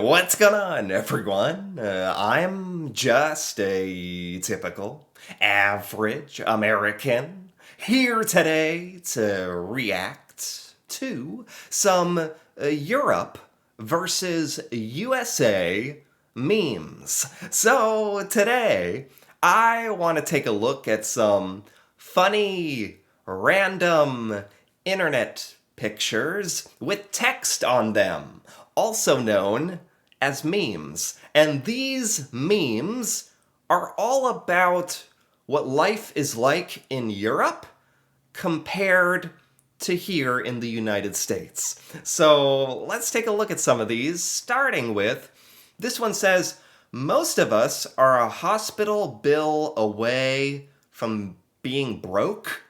What's going on, everyone? I'm just a typical, average American here today to react to some Europe versus USA memes. So today, I want to take a look at some funny, random internet pictures with text on them, also known as memes. And these memes are all about what life is like in Europe compared to here in the United States. So let's take a look at some of these, starting with this one says, most of us are a hospital bill away from being broke.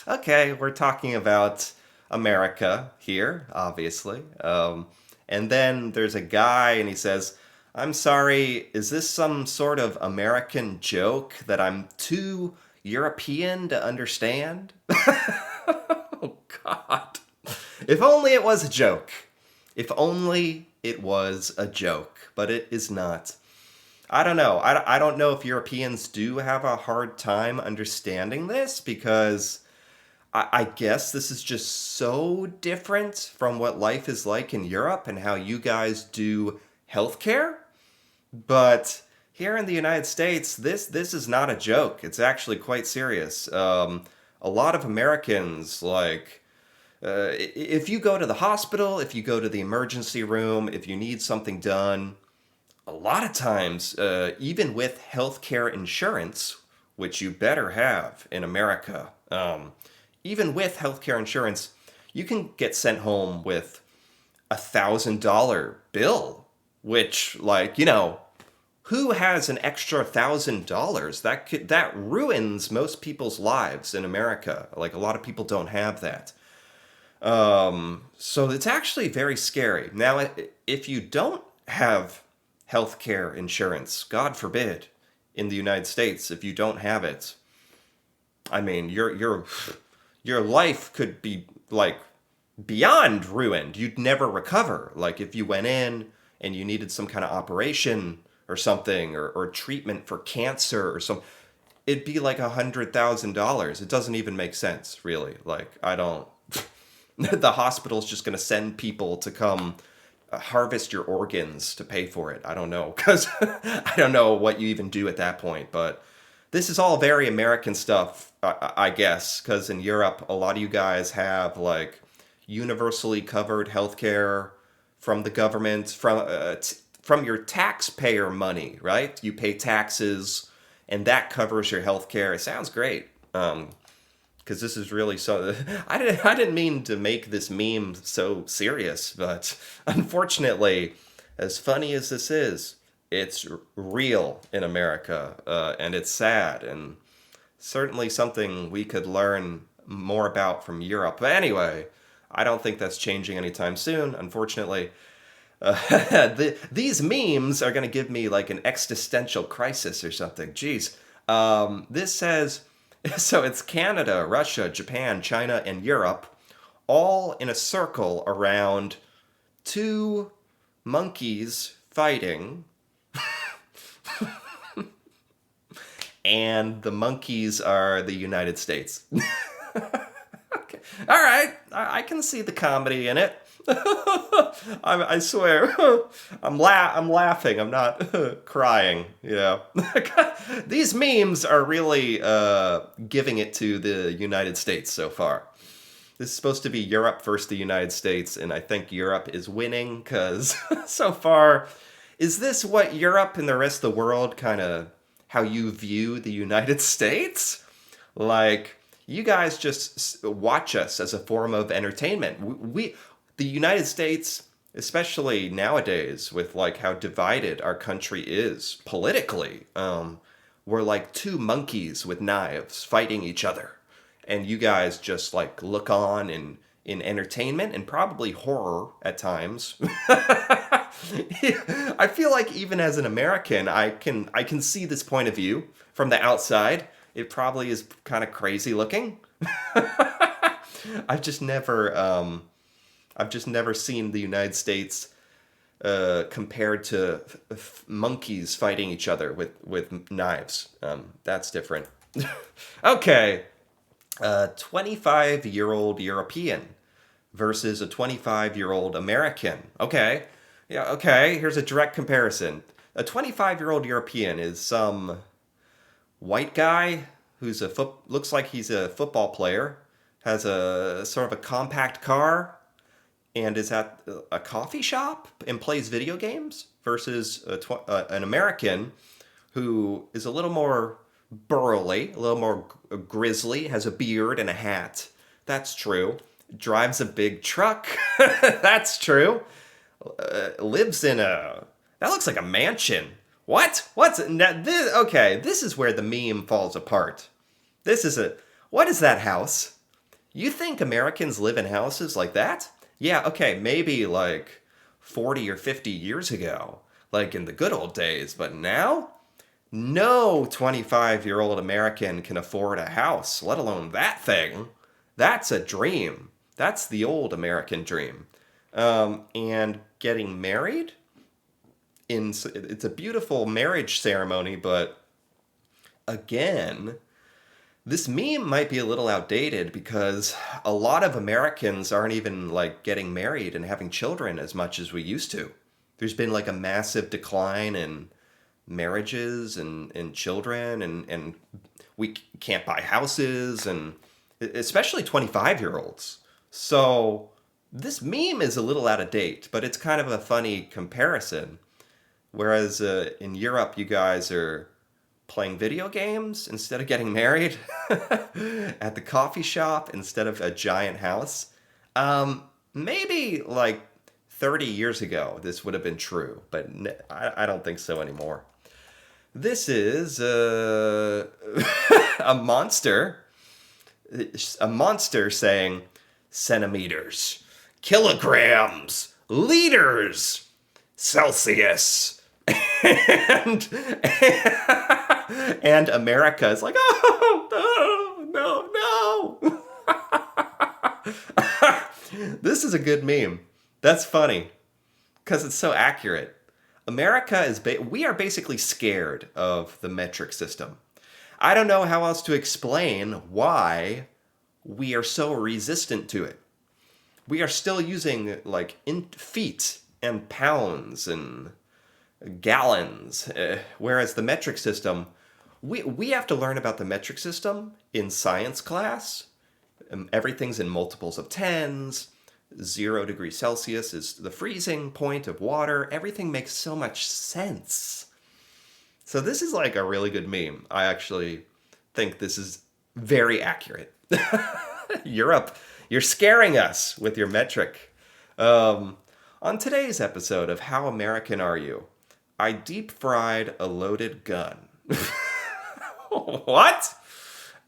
Okay, we're talking about America here, obviously. And then there's a guy, and he says, I'm sorry, is this some sort of American joke that I'm too European to understand? Oh, God. If only it was a joke. If only it was a joke, but it is not. I don't know. I don't know if Europeans do have a hard time understanding this because I guess this is just so different from what life is like in Europe and how you guys do healthcare. But here in the United States, this is not a joke. It's actually quite serious. A lot of Americans if you go to the hospital, if you go to the emergency room, if you need something done, a lot of times, even with healthcare insurance, which you better have in America, even with healthcare insurance, you can get sent home with $1,000 bill, which, who has an extra $1,000? That ruins most people's lives in America. Like a lot of people don't have that. So it's actually very scary. Now, if you don't have healthcare insurance, God forbid, in the United States, if you don't have it, I mean, your life could be like beyond ruined. You'd never recover. Like if you went in and you needed some kind of operation or something, or treatment for cancer or some, it'd be like $100,000. It doesn't even make sense, really. Like I don't. The hospital's just going to send people to come harvest your organs to pay for it. I don't know, because I don't know what you even do at that point. But this is all very American stuff, I guess, because in Europe, a lot of you guys have like universally covered healthcare from the government, from your taxpayer money, right? You pay taxes, and that covers your healthcare. It sounds great. Because this is really so. I didn't mean to make this meme so serious, but unfortunately, as funny as this is, it's real in America, and it's sad, and certainly something we could learn more about from Europe. But anyway, I don't think that's changing anytime soon, unfortunately. These memes are going to give me like an existential crisis or something. Jeez. This says so it's Canada, Russia, Japan, China, and Europe all in a circle around two monkeys fighting, and the monkeys are the United States. Okay. All right, I can see the comedy in it. I swear, I'm laughing. I'm not crying. Yeah, these memes are really giving it to the United States so far. This is supposed to be Europe versus the United States, and I think Europe is winning because so far, is this what Europe and the rest of the world kind of how you view the United States? Like, you guys just watch us as a form of entertainment. The United States, especially nowadays, with like how divided our country is politically, we're like two monkeys with knives fighting each other, and you guys just like look on in entertainment and probably horror at times. I feel like even as an American, I can see this point of view from the outside. It probably is kind of crazy looking. I've just never I've just never seen the United States compared to monkeys fighting each other with knives. That's different. Okay, a 25-year-old European versus a 25-year-old American. Okay, yeah, okay, here's a direct comparison. A 25-year-old European is some white guy who's looks like he's a football player, has a sort of a compact car, and is at a coffee shop and plays video games versus an American who is a little more burly, a little more grizzly, has a beard and a hat. That's true. Drives a big truck. That's true. Lives in that looks like a mansion. What? Okay, this is where the meme falls apart. What is that house? You think Americans live in houses like that? Yeah, okay, maybe like 40 or 50 years ago, like in the good old days, but now? No 25-year-old American can afford a house, let alone that thing. That's a dream. That's the old American dream. And getting married? It's a beautiful marriage ceremony, but again, this meme might be a little outdated because a lot of Americans aren't even like getting married and having children as much as we used to. There's been like a massive decline in marriages and children, and we can't buy houses, and especially 25-year-olds. So this meme is a little out of date, but it's kind of a funny comparison. Whereas in Europe, you guys are playing video games instead of getting married at the coffee shop instead of a giant house. Maybe like 30 years ago, this would have been true, but I don't think so anymore. This is a monster. A monster saying centimeters, kilograms, liters, Celsius. and and America is like, oh, no. This is a good meme. That's funny because it's so accurate. America we are basically scared of the metric system. I don't know how else to explain why we are so resistant to it. We are still using like feet and pounds and gallons, whereas the metric system, we have to learn about the metric system in science class. Everything's in multiples of tens. 0 degrees Celsius is the freezing point of water. Everything makes so much sense. So this is like a really good meme. I actually think this is very accurate. Europe, you're scaring us with your metric. On today's episode of How American Are You? I deep fried a loaded gun. What?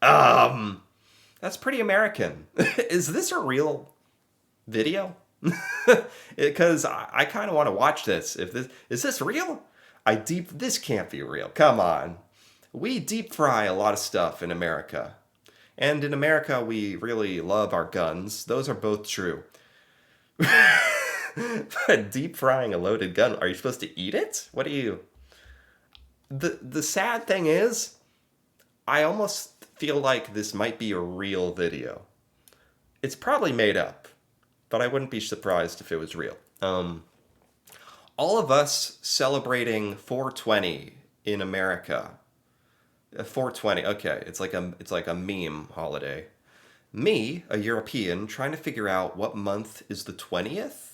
That's pretty American. Is this a real video? Because I kind of want to watch this. Is this real? This can't be real. Come on. We deep fry a lot of stuff in America. And in America, we really love our guns. Those are both true. But deep frying a loaded gun, are you supposed to eat it? What do you... The sad thing is, I almost feel like this might be a real video. It's probably made up, but I wouldn't be surprised if it was real. All of us celebrating 420 in America. 420, okay, it's like a meme holiday. Me, a European, trying to figure out what month is the 20th?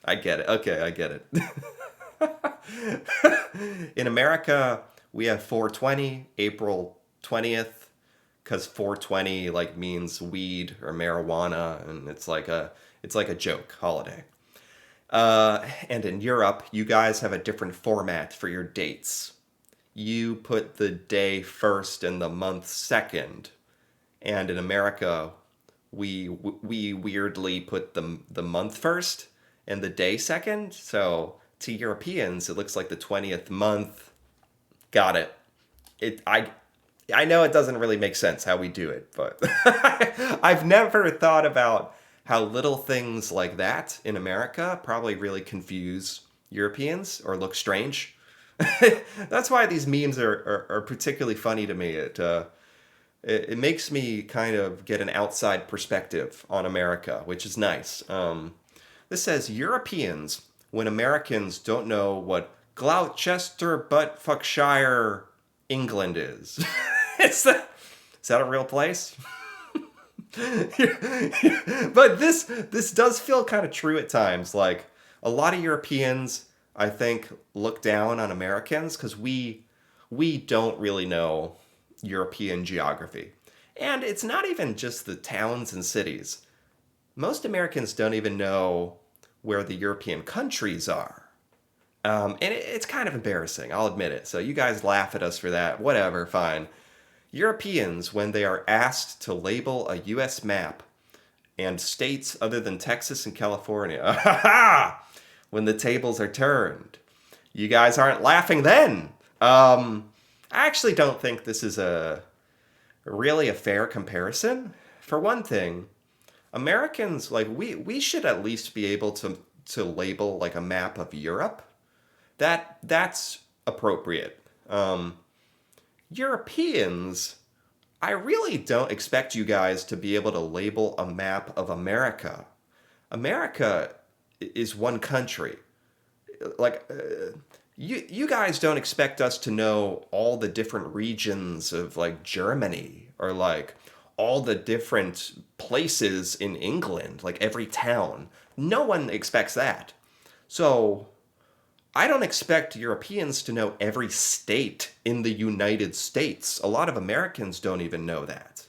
I get it. Okay, I get it. In America, we have 420, April 20th, because 420 like means weed or marijuana, and it's like a joke holiday. And in Europe, you guys have a different format for your dates. You put the day first and the month second, and in America, we weirdly put the month first and the day second. So to Europeans, it looks like the 20th month. Got it. I know it doesn't really make sense how we do it, but I've never thought about how little things like that in America probably really confuse Europeans or look strange. That's why these memes are particularly funny to me. It makes me kind of get an outside perspective on America, which is nice. This says Europeans when Americans don't know what Gloucester Buttfuckshire, England is. Is that a real place? But this does feel kind of true at times. Like a lot of Europeans, I think, look down on Americans because we don't really know European geography. And it's not even just the towns and cities. Most Americans don't even know where the European countries are. And it's kind of embarrassing, I'll admit it. So you guys laugh at us for that. Whatever, fine. Europeans, when they are asked to label a U.S. map and states other than Texas and California, when the tables are turned, you guys aren't laughing then. I actually don't think this is really a fair comparison. For one thing, Americans, like, we should at least be able to label like a map of Europe. That's appropriate. Europeans, I really don't expect you guys to be able to label a map of America. America is one country. Like, you guys don't expect us to know all the different regions of like Germany or like all the different places in England, like every town. No one expects that. So I don't expect Europeans to know every state in the United States. A lot of Americans don't even know that.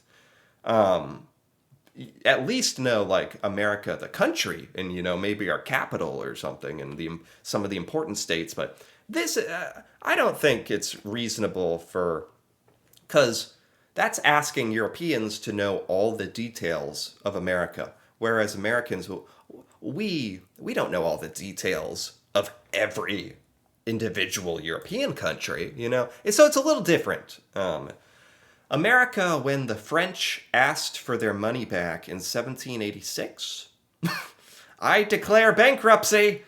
At least know like America, the country, and maybe our capital or something, and some of the important states. But this, I don't think it's reasonable because that's asking Europeans to know all the details of America, whereas Americans, we don't know all the details of every individual European country, And so it's a little different. America, when the French asked for their money back in 1786, I declare bankruptcy.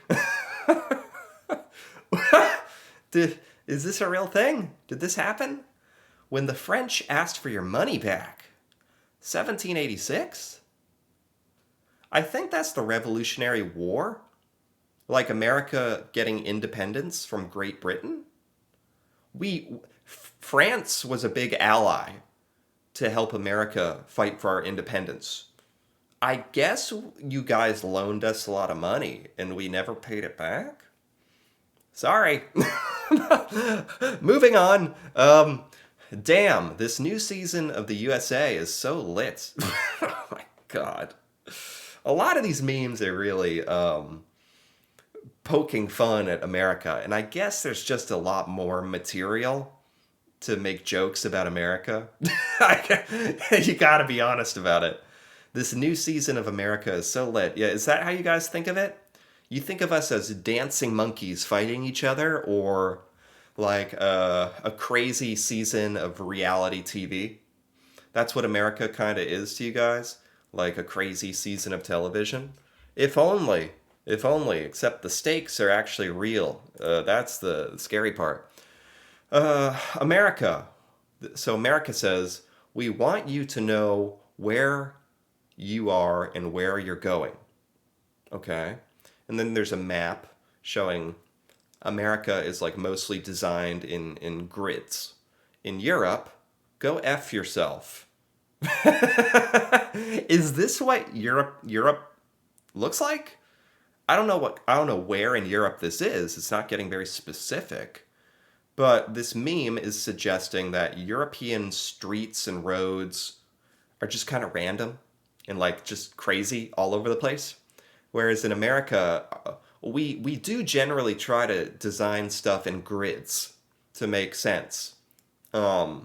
Is this a real thing? Did this happen? When the French asked for your money back, 1786? I think that's the Revolutionary War. Like America getting independence from Great Britain. France was a big ally to help America fight for our independence. I guess you guys loaned us a lot of money and we never paid it back? Sorry. Moving on. Damn, this new season of the USA is so lit. Oh my god. A lot of these memes are really poking fun at America, and I guess there's just a lot more material to make jokes about America. You gotta be honest about it. This new season of America is so lit. Yeah, is that how you guys think of it? You think of us as dancing monkeys fighting each other, or like a crazy season of reality TV? That's what America kind of is to you guys? Like a crazy season of television? If only. If only. Except the stakes are actually real. That's the scary part. America. So America says, we want you to know where you are and where you're going. Okay? And then there's a map showing America is like mostly designed in grids. In Europe, go F yourself. Is this what Europe looks like? I don't know where in Europe this is. It's not getting very specific. But this meme is suggesting that European streets and roads are just kind of random and like just crazy all over the place. Whereas in America, we do generally try to design stuff in grids to make sense. I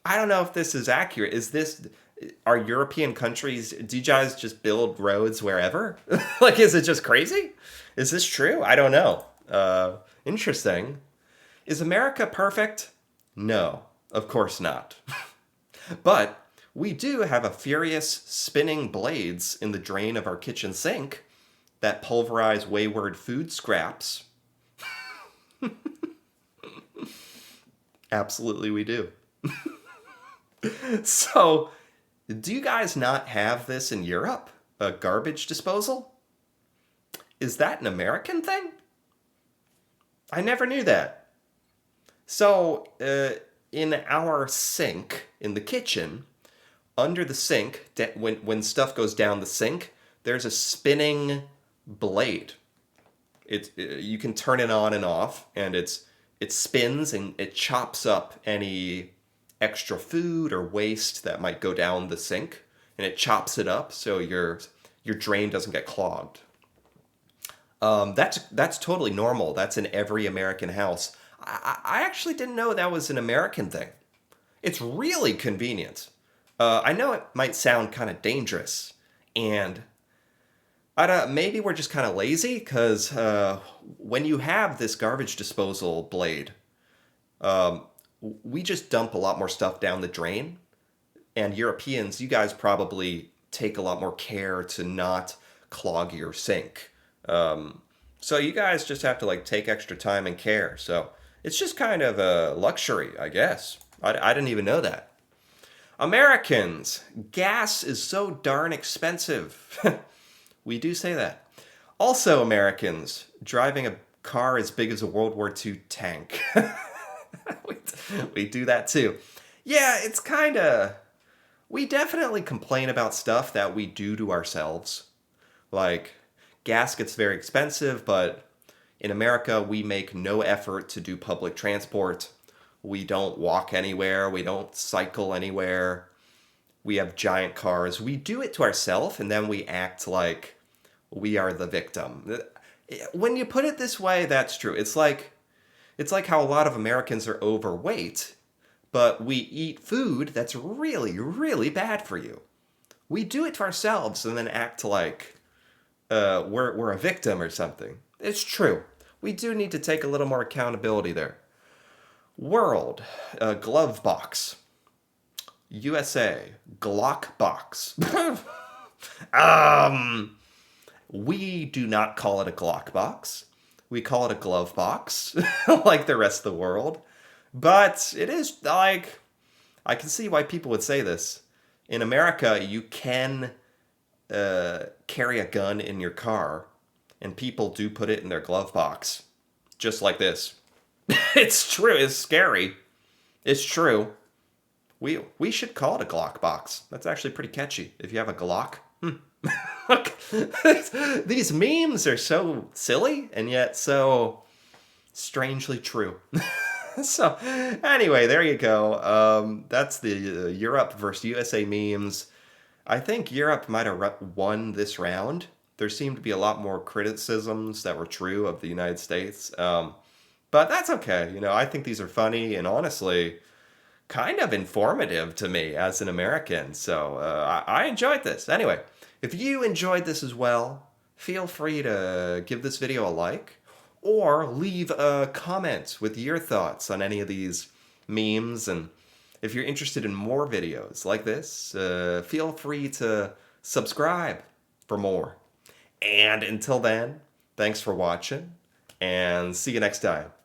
don't know if this is accurate. Are European countries, do you guys just build roads wherever? Like, is it just crazy? Is this true? I don't know. Interesting. Is America perfect? No, of course not. But we do have a furious spinning blades in the drain of our kitchen sink that pulverize wayward food scraps. Absolutely, we do. So, do you guys not have this in Europe? A garbage disposal? Is that an American thing? I never knew that. So, in our sink in the kitchen, under the sink, when stuff goes down the sink, there's a spinning blade. You can turn it on and off, and it spins and it chops up any extra food or waste that might go down the sink, and it chops it up so your drain doesn't get clogged. That's totally normal. That's in every American house. I actually didn't know that was an American thing. It's really convenient. I know it might sound kind of dangerous, and maybe we're just kind of lazy because when you have this garbage disposal blade, um, we just dump a lot more stuff down the drain. And Europeans, you guys probably take a lot more care to not clog your sink. So you guys just have to like take extra time and care. So it's just kind of a luxury, I guess. I didn't even know that. Americans, gas is so darn expensive. We do say that. Also, Americans, driving a car as big as a World War II tank. we, we do that too. Yeah, it's kind of. We definitely complain about stuff that we do to ourselves. Like, gas gets very expensive, but in America, we make no effort to do public transport. We don't walk anywhere. We don't cycle anywhere. We have giant cars. We do it to ourselves, and then we act like we are the victim. When you put it this way, that's true. It's like how a lot of Americans are overweight, but we eat food that's really, really bad for you. We do it to ourselves and then act like we're a victim or something. It's true. We do need to take a little more accountability there. World, glove box. USA, Glock box. um, we do not call it a Glock box. We call it a glove box, like the rest of the world. But it is like, I can see why people would say this. In America, you can carry a gun in your car, and people do put it in their glove box, just like this. It's true. It's scary. It's true. We should call it a Glock box. That's actually pretty catchy. If you have a Glock. Look, these memes are so silly and yet so strangely true. So, anyway, there you go. That's the Europe versus USA memes. I think Europe might have won this round. There seemed to be a lot more criticisms that were true of the United States. But that's okay. I think these are funny and honestly kind of informative to me as an American. So I enjoyed this. Anyway, if you enjoyed this as well, feel free to give this video a like or leave a comment with your thoughts on any of these memes. And if you're interested in more videos like this, feel free to subscribe for more. And until then, thanks for watching and see you next time.